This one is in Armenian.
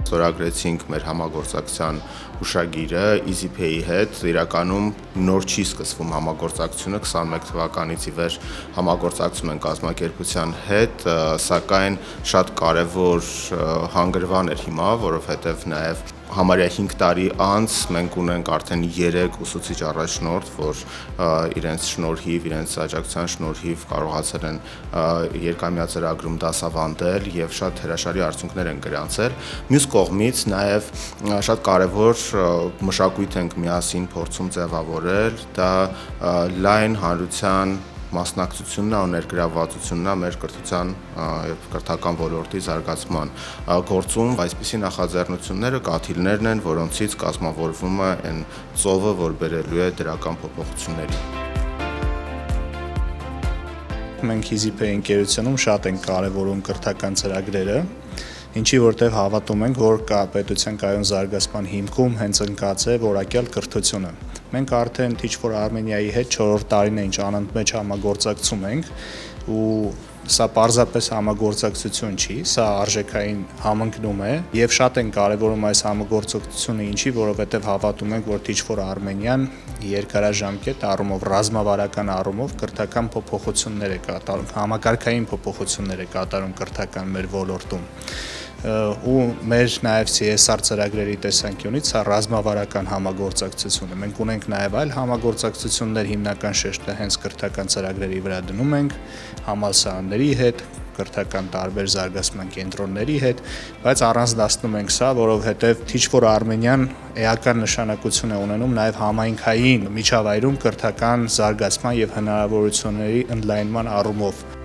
ստորագրեցինք մեր համագործակցության հուշագիրը EasyPay-ի հետ, իրականում նոր չի սկսվում համագործակցությունը, 21 թվականից ի վեր համագործակցում են կազմակերպության հետ, սակայն շատ կարևոր հանգրվան էր հիմա, որովհետև նաև համարյա 5 տարի անց մենք ունենք արդեն 3 ուսուցիչ առաջնորդ, որ իրենց շնորհիվ, իրենց աջակցության շնորհիվ կարողացել են երկամյա ծրագրում դասավանդել եւ շատ հրաշալի արդյունքներ են գրանցել։ Մյուս կողմից նաև շատ կարևոր մշակույթ ենք միասին փորձում ձևավորել, դա լայն հանրության մասնակցությունն ու ներգրավվածությունն է մեր կրթության եւ կրթական ոլորտի զարգացման գործում, այսպիսի նախաձեռնությունները կաթիլներն են, որոնցից կազմավորվում է այն ծովը, որ բերելու է դրական փոփոխությունների։ Մենք EasyPay ընկերությունում շատ ենք կարևորում կրթական ծրագրերը, ինչի որտեղ հավատում ենք, որ պետության կայուն զարգացման հիմքում հենց ընկած է որակյալ կրթությունը։ Մենք արդեն Teach for Armenia-ի հետ 4-րդ տարին է ինչ անընդմեջ համագործակցում ենք ու սա պարզապես համագործակցություն չի, սա արժեքային համընկնում է եւ շատ են կարեւորում այս համագործակցությունը, ինչի, որովհետեւ հավատում ենք, որ Teach for Armenia-ն երկարաժամկետ առումով, ռազմավարական առումով կրթական փոփոխություններ է կատարում, համակարգային փոփոխություններ է կատարում կրթական մեր ոլորտում։ Ու մեր նաև CSR ծրագրերի տեսանկյունից սա ռազմավարական համագործակցություն է։ Մենք ունենք նաև այլ համագործակցություններ, հիմնական շեշտը հենց կրթական ծրագրերի վրա դնում ենք համալսարանների հետ, կրթական տարբեր զարգացման կենտրոնների հետ, բայց առանձնացնում ենք սա, որովհետև Teach for Armenia-ն էական նշանակություն է ունենում նաև համայնքային միջավայրում կրթական զարգացման եւ հնարավորությունների ընդլայնման առումով։